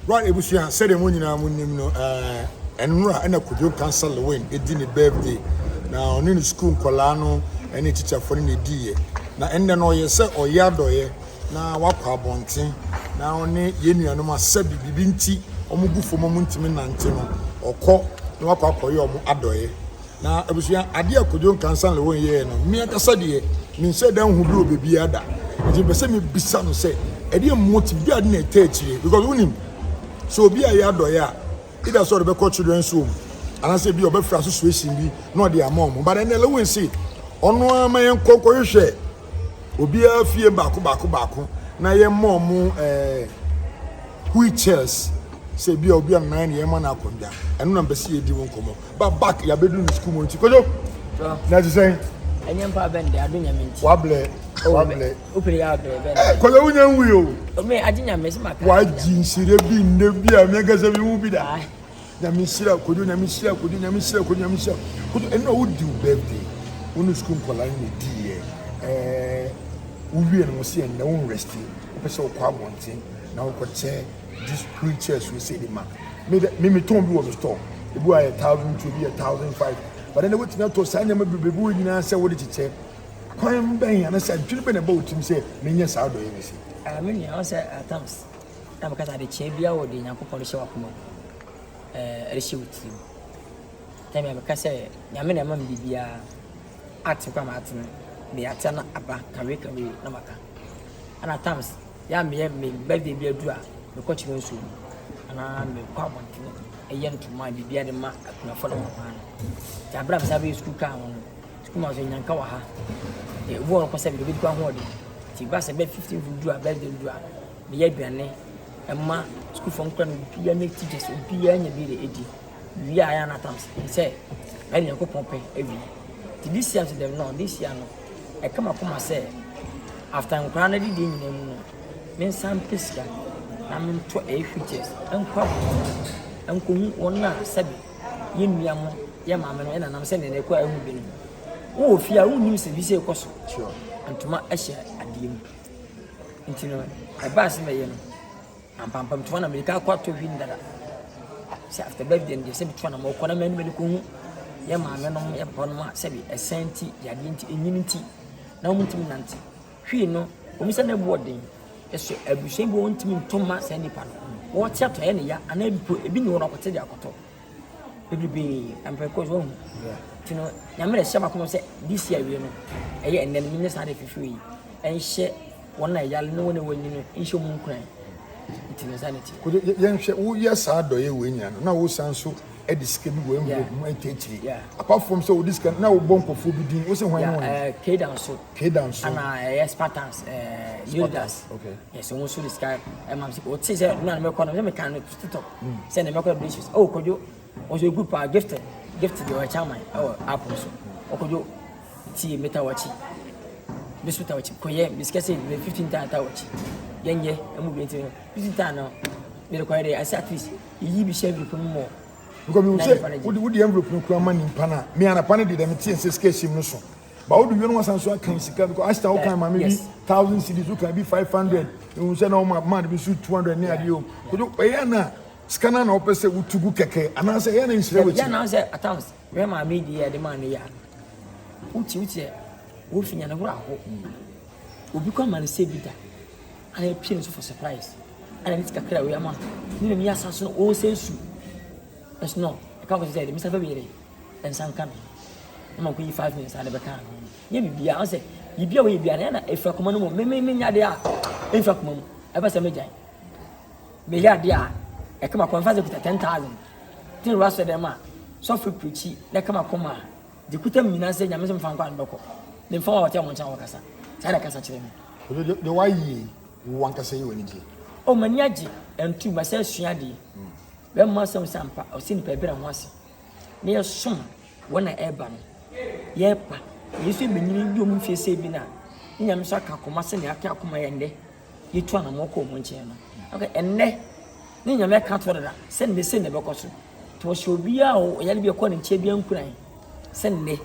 Right, Ebusia said the money now, and Kwadwo Nkansah Lewin, a dinner birthday. Now, in school, Colano, and a teacher for any day. Now, and then all you say, or Yadoye, now what carbonting, now, Yeni and my Sabi Binti, or Mugu for Momentum Antino, or call no Papa Adoye. Now, Ebusia, Adia Kwadwo Nkansah Lewin, ye, no, me at a Sadia, mean said down who blew baby Ada. And you say me be son say, a dear motive, be a because we him. So be a yadoya. It has sort of a children's home. And I say be a best association be not their mom. But then we see on one man cocoa share. Obi a fear baku. Na ye mom wheelchairs. Say be a 9 year man up on there. And number see a won't come. But back your bedroom school money. That's the same. And young papa bend there doing a mint. Wobble. Open out there. Colonial wheel. I didn't miss my why jeans should have been the beer makers of you be that. Yamisha could you Yamisha could you Yamisha could Yamisha could and no would do birthday. When school Colani dear. We and was seeing no one resting. So quite one thing. Now could say these creatures we say the man. Maybe told you on the store. The boy 1,000 to be 1,005. But then I would not to sign them a baby and answer what did you say? Quite bang and I said, Children about him say, Minions out of everything. I mean, I was at times. I'm because I did Chabia or the Yanko Polish of issue with you. Tell me, because I mean, I'm be at Martin, the Atana Abba, Karika, Namaka. And at times, young me, birthday be a drawer, the coach went soon. And I'm a quite one a young to my be the mark at my follow man. The Abrams have a school car on school in Yankawaha. The war was a bit one. Ti basa be 15 do a birthday do a be aduane emma school from kran bia make teachers bia nya be the edi we are na tams say I dey go pompe every this year to them no this year no e come say after nkran na di nyina mu no men sam pesika na men to e features enkwa enkohu wona sabi ye nuamo ye maame no na nam say ne kwa ahu bi no wo fia wo nim se bi se koso sure antuma ahia adiem intino abas me yeno ampampam to na America kwato hwindara say after birthday and say to na mo kona menu ko hu ye maame no ye papa no say bi esenti yade nti enyinti na mo ntimi nante hwi no omisa na boarding eso abusen bo ntimi ntoma say nipa no wo tia to ye ne ya ana ebi ni wo na kote de akoto ebi ampeko zo intino nyamere shaba ko say this year we no eye enne no minister de fifi en hye wona yale no wona wani no insho mu nkran intino sanity ko yen hye wo yes adoye we nya no na wo sanso e disike bi wo mu etechiri apart from so this can na wo bonkofo bi din wo se hwan won K down so and Spartans YouTubers okay yes so so this guy am say o tise na me kono me kan no TikTok say na me kono dishes oh Kwadwo was a group gift the chairman oh apple so okojo ti meta wachi bisuta wachi koye biskese 15 time wachi yenye emu bi enti 15 time no me require I say at least yi bi share group mo because we say would the envelope no kura man impana me ana pane de dem ti ense skeshim no so but would you know san so akan sika because asta o kan ma maybe 1,000 cedis, you can be 500 you say no man be 200 near you kojo e na scanner na opese utugu keke anase ye na insire wechi ya na say at times we ma media de man ya uti wo finya na hura ho obi kwa man say bi da ana pin so for surprise ana nit kakra we ama ni me yasa so o sensu es no I can't say Mr. Baby and san kan na ko 5 minutes ana be kan ye bibia on say bibia we bibia na efa koma no me nya de a efa koma mu e ba say me jan me ya de a e kama konfa ze kuta 10,000 tin rush dem a so free preach na kama koma de kuta mina se nyame se mfa nkwa ndoko ne mfa wa tia mo chan wakasa sai da kasa kire me de why yi wankasa yi wani je o mani agi entu ma se sua de be ma sam sampa o sin pe bra ho ase ne yesom wona eba no ye pa yesu benyini bi o mu fie se bi na nyame so aka koma se ne aka koma ye nde yetu ana mo ko mo nche no okay enne ni nyame ka to da se ne be koso to so bia o yale bi ko ne nche bia nkuran se ne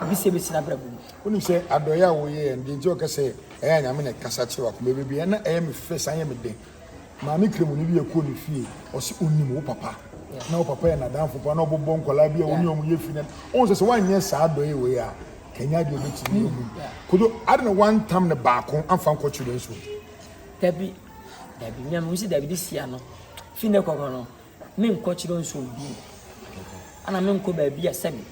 bi se be sina bra bu oni se adoya wo ye ndi nti o ka se e nyame ne kasa che wa ko be bia na e me fe san ye me de maame kremu ni bi ekɔ ne fie ɔsi onim wo papa na wo papa yɛ na dan fopo na ɔbɔbɔ nkwala bi a oni ɔmo yɛ fi na ɔn sɛ wanyɛ saa dɔ yi wei a kenya de obetimi emu kodo ade na one time ne baako amfa nkɔ children so dabi mi am usi dabi this year no fi ne kokoro no me nkɔ children so bi ana me nkɔ ba bi a sɛbi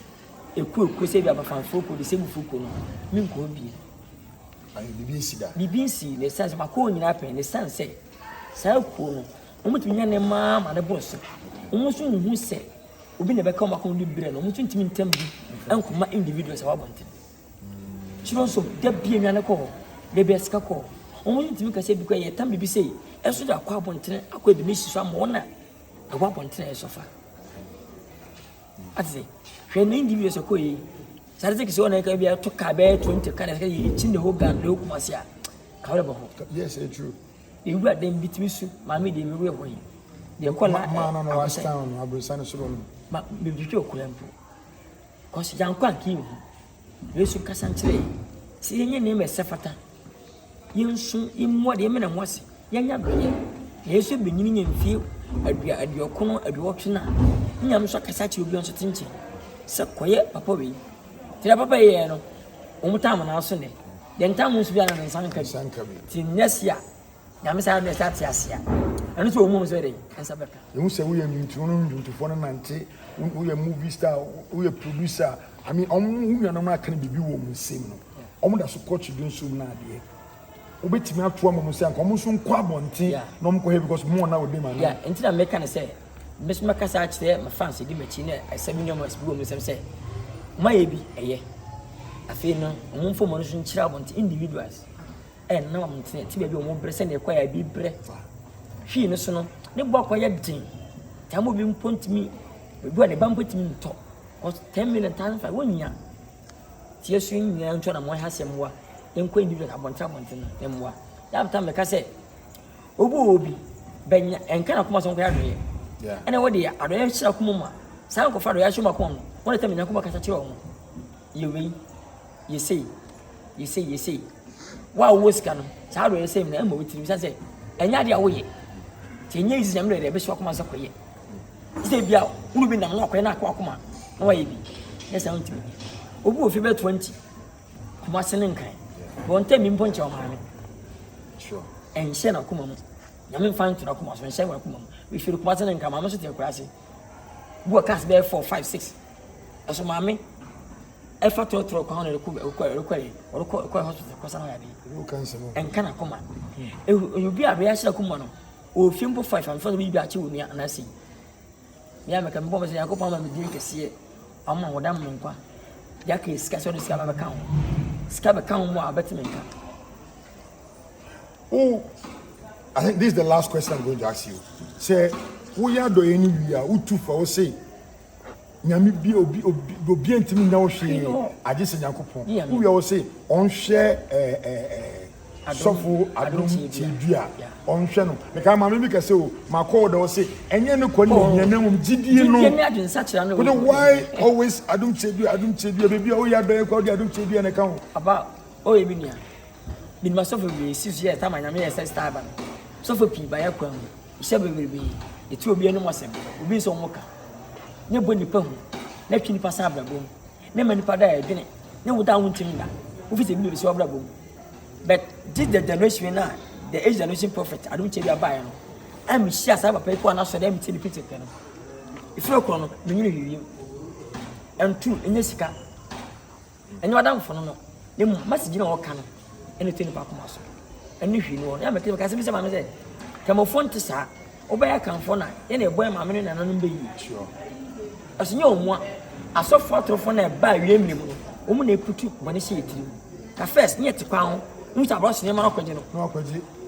eku se bi abafa foko de sebu foko no me nkɔ bi ayi bibi si ne sense makɔ nyina pɛ ne sense saa ko no omutumi nya ne ma de boss omusu nhu se obi ne bɛka makɔ no bire no omusu ntimi ntam bi enkoma individuals wa bonte chiro so da bia nwa ne kɔ de be sika kɔ omusu ntimi ka se bi kɔ ye tam bibi sei ɛso da akɔ abonte akɔ bi ne hyiso am wona ɛwa bonte ɛso fa ati hwɛ ne individuals kɔ yi sare se kisi wona ka bia to ka be 20 ka ne ye chin the whole gang le kuma sia ka wale ba ho yes it's true e wu adem bitimi su ma me de me wu e boyi de kola ma no last time abrosane so no ma be bitwi okulampo cause jankwa ki wu yesu kasa nkyere si yenye ne me sefata yensu immo de me na nwase yenya doye yesu benyini nya mfie aduokono aduotwena nyam so kasa chi obi onso tinche se koye papa we tira papa ye no omutam na aso ne de ntam nso bia na nsanka bi tin nesia nyame sa na start asia eno so omu so de ensa beka you say we are ntufo no nante we are movie star we are producer I mean omu hu na kan bibi wo mu nsem no omu da so coach dun so na ade obetimi ato amu se anka omu so nkwa abonte no mko he because mo na we man yeah entina make can say miss makasa akire my fans di machi na asabi nyomo asbi wo mu se maye bi eye afi no omu mfo mo no so nkira abonte individuals na wa mtene ti bia omu bre se na ekwa ya bi bre hwi no so no ne bo akwa ya din tamu bi mpontimi bebu ne bampotimi nto 10 million times 5 wonya tie so nya nto na mo ha semwa enkwa individual abonta na emwa ya mta me ka se obi benya enka na kuma so nkwa adoye ene wo de adoye hira kuma ma sa nko fa do ya hima kuma no wona ta menya kuma kasa kire wo yewe yesei wa wo sika no sa do yesei na emma witiri sa se enya de awoye ti enya izi nyamre de be so kuma sa koye ise bia unu bi nam na koye na akwa kuma na wa yebi yesa ntimi obu ofi be 20 kuma sene nkan bonte mi mponche o maame sure enhye na kuma mu nyame fan to na kuma so enhye na kuma mu we feel kuma sene nkan maame so te kurase bu akas be 4 5 6 aso maame efa to kwa hono rekɔ hospital kwa sana yade cancer no enka na kuma obi abe ya hira kuma no o fimpo 5 am for bi achi woni anasi ya meka mbo mse yakopɔ ma me di kese amma wodam no nkwa ya ka sika so sika ba ka ho sika ba ka ho mo abetime nka oh I think this is the last question I'm going to ask you say wo ya do any wi a utu fa wo say nyame bi obi ntimi nya wo hwe age se yakopɔ wo ya wo say on share sɔfo adom tibia ɔnhwɛ no meka ma me bi kase o ma call da wo say enye ne kɔ ne nyanam gidie no but why always adom tibia baby o ya do ko adom tibia ne ka ho aba o ye bi nia bi ma sɔfo bi sisi ya ta ma nyame ya say star ba sɔfo pi ba ya kwa mu hye bebrebe eti obi enu asem obi nso mo ka ne bo nipa hu na twi nipa sa abra bom ne ma nipa da ya dwene ne wo da wontim da wo fi se bi so abra bom but this the generation now the age generation prophet I don't tell you about no am share sa papa ko na so dem tell picture no if you ko no me nyiri wiwi and two enye sika enye wadam fo no ne message na wo ka no ene tell pa kuma so ene hwi no ya me ka se bi se ma me se kamofon te sa obeya kanfo na ye na eboy ma me na nanom be yi sure asunye omua asofo atrofo na ba wiem ne mu no omu na eputu bone se yetiri ka first nye te kwa ho nta bro se ne ma akwaje no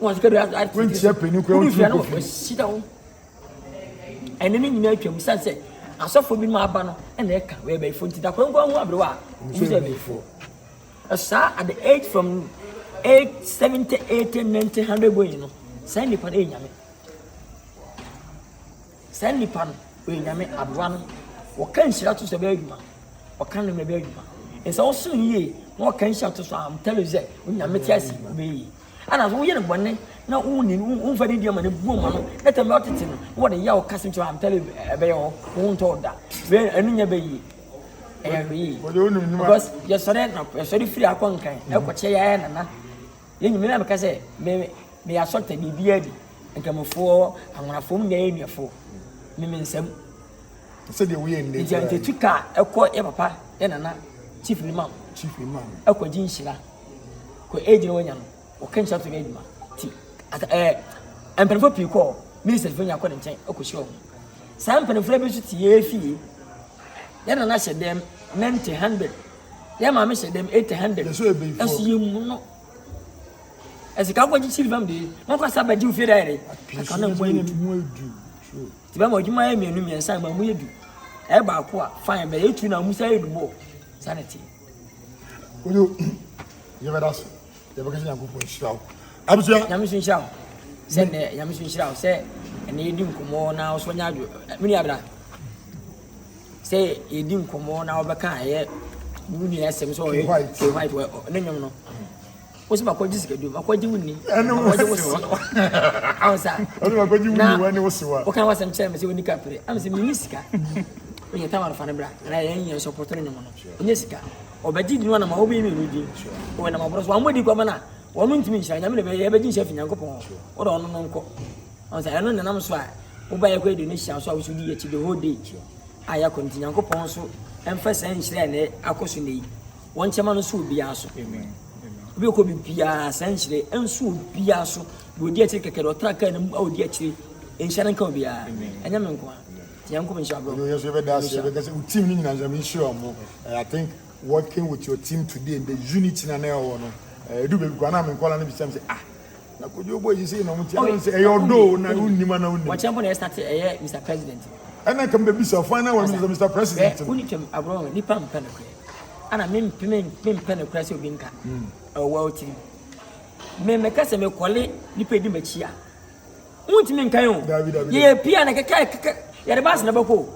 won se kedo when se peni kwa on ko sida wo ene ni nyina atwam san se asofo bi ma aba no na e ka we ba ifo ntida kwa ngwa ho abrewa mu se be ifo asa at the age from 8 70 80 90 100 boy no sai ni pa e nyame sai ni pa we nyame abrewa no wo kan shira to se be adwuma wo kan no be adwuma esa wo so yie wo kan shira to so am tell you say nyame ti asi be yi ana so wo ye no bone na un fa ni dia ma ne bu ma no na tem otete no wo de ya o kasim to am tell be yo won to da we anu nya be yi yi because you sorry free akwankan e ko che ya na ye nyime na me ka say me ya sorta bibia di nkamofo anwonafo m na enuafo me nsam say the we ndi je tuka ekọ e papa e nana chief imam ekọ jinshira ko ejire wonya no o kan chato ga eduma ti empenfo piko minister fo nya akọ nchen ekọ shi o sa empenfo be su ti ye fie ya nana hye dem 90-100 ya ma me hye dem 80-100 eso ye mu no esika kwa chief imam de na kwa sabaji ufie daire aka na mo edu ti ba mo juma ya mienu miensa ma mo edu e ba ko a fine be etu na musa edu bo sanity oyo ye ba das ye ba kasi yanko po nshirawo abuja nyamisu nshirawo se ne nyamisu nshirawo se ene edi nkomo na so nya adu mini abra se edi nkomo na obeka ye muni esem so ye white ne nyom no o se makoji sikadu makoji wuni makoji wosi awsa o makoji wuni wani wosi wa o kan wasam chere se woni kapre am se mini sika o ye tamar fa ne bra na ye yen support ne nyom no onye sika obedi di no na ma obi mi rudi o na ma bro so amodi kwa mana wonu ntimi nshira nyame ne be ye beji chef nyankopon o do ono no nko awsa eno ne nam so a wo ba ye kwa edu ne hia so a wo so di ye chi the whole day aya konti nyankopon so emfa san nshira ne akoso ne yi won chema no so obi aso amen obi ko bibia san nshire enso obi aso do di ati keke do traka ne mu odi ati enshira nka obi a enya me nko a nyankopon nsha bro yo so be da se be kasi team ni nyina jam nsure mo I think working with your team today and the unity na na wo no do be kwa na me nkola na bi say na Kwadwo boy you say no muti I say e odo na unni ma na unni Watchout na start Mr President ana kam be bi so final one Mr President uni kem abro ni pam pen ko ana mem pen ko say obi nka wa oti me ka se me kole ni pedi machi a unti me nkan yo ye pia na kaka ya de bas na bako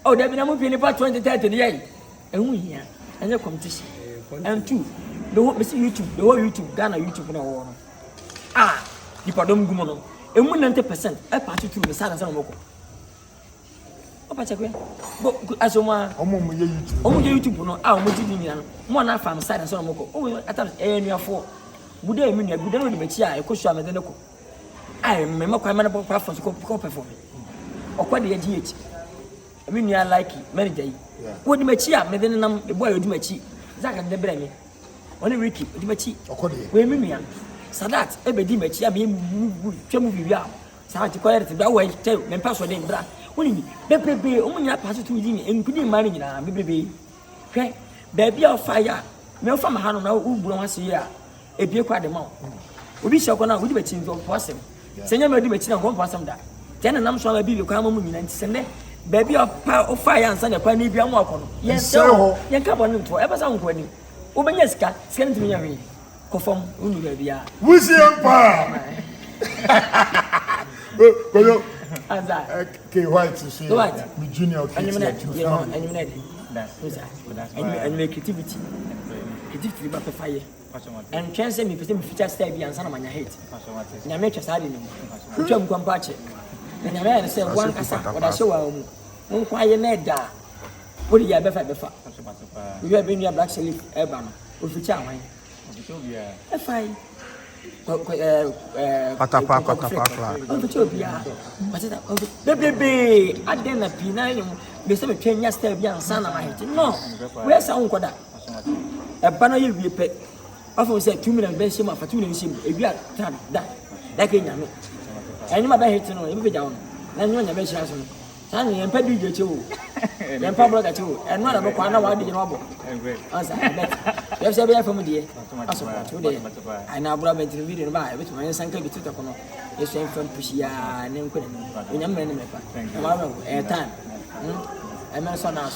o da bi na mo pia ni pa 2030 ni yayi ehun hia anya competition and two the whole YouTube Ghana YouTube na wo no di padom gumo no emu 90% e pa tutu me sana sana moko o pa chekwe bo asoma omo ye YouTube no omo jidi ni no mo na fam sana sana moko o atam enuafo buda emi nua buda no de machi a ekosu amede ne ko me makwa me na platform ko perform okwa de ye GH emi nua like manager yi wo de machi a me de nam e boy odi machi zaka de breme oni Ricky odi machi okode we emi nua Sadat ebedi machi a me twemu bibia Sadat ko yere te da wo te me paso de bra woni bebrebe o munya paso tu di enkudi mari nyina bebrebe hwe baby of fire me ofa ma hanu na uburo ha se ya ebie kwa de ma obi hye ko na odi machi nzo posem senya me odi machi na ko posem da tena nam so ma bibi kwa ma mu nyina ntisene baby of fire ansa na kwa ni bia mu akono yen ka bonu to e ba sa nko ni obenya sika ntimi nya hwe ko fam unu ba bia Weezy Empire Kwadwo aza ke white so me junior and creativity ba fire and chance me person me feature style bi ansa na manya hate nya me twa sade ni mu twam kwampa che nya me say one kasa wada she wa mu won kwa ye na da wodi ya befa we have been your black sleep e ba no o feature awan e fine patapa o feature bia patata bebe adena pina ni be se me twanya style bi ansa na ma hate no we sa won koda e ba no ye wie pe afọ say 2 million be shema fa 2 million shema e bia da ke nyame enyi ma ba hate no e be ja won na nyo nya be shira so no san yen pa di je o yen pa blog che o eno na be kwa na wa di je no abo ansa bet ye se be ya fam die aso to de ana bura be video no ba e be to man sanka bi tuta kono ye so en fam pushi ya ne nko ne nya me ne me pa ma ba e time I mean so now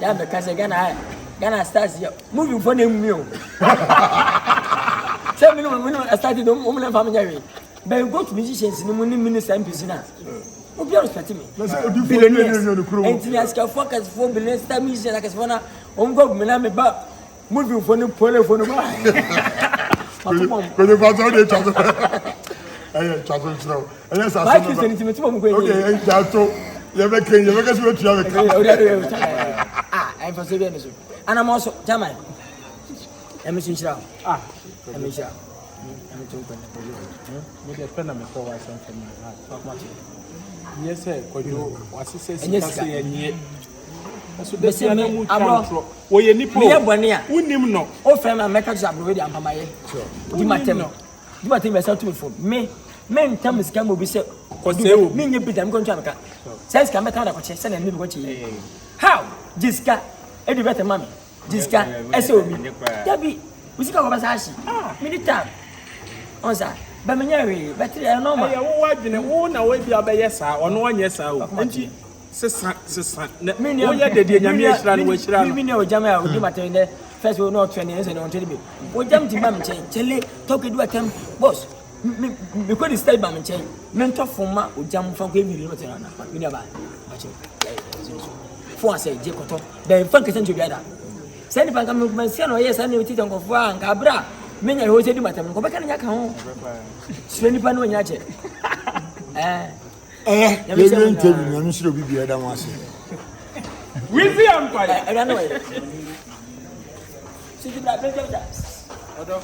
ya be ka se Ghana stars moving for them me o say me no started o mo na fam nya we but go to musicians ni mo ni minister MPs na obi respect me billionaires and ask focus for billionaires star musicians like sona on go me na me ba moving for no pole for no ba Kwadwo Hey, chato chiro. Hey, sa My kids anything to me. Okay, chato. You make us what you have. I'm for saving us. And I'm also German. I'm missing Shroud. I'm missing. I'm too good. Maybe a pen and a call something. Yes, sir. What's he says? So this is a control. Oh, you need to win no. Oh, friend, I make a job already. I'm my Dimatem. Dimatem is out to me for me. Men tell me scam will be said. Because they will mean you beat them going to America. Says come back out of Chester and never go to you. How? Jiska, Eddie better mammy. Jiska, SOB. Debbie, we see our Basashi. Militar. On that. But Mary, but I know my own away be a yes, or no one yes, sister. Mean you had the Yamian which ran. We know Jamel will give my train there. First, we'll not 20 years and on TV. We jump to Mammy Chain, Chile, talking to a temp, boss. We couldn't stay Mammy Chain. Mentor for Ma would jump from Gavy Lutheran. We never. For I say, Jacoto, the funk is to together. Send if I come with my son or yes, I knew it on Frank, Abra. Many I always do my time. Go back and home. Swenny Pano and Yache. You didn't tell me, I'm sure you'll be a damn. Weezy Empire. I don't know. See the black picture. I don't know.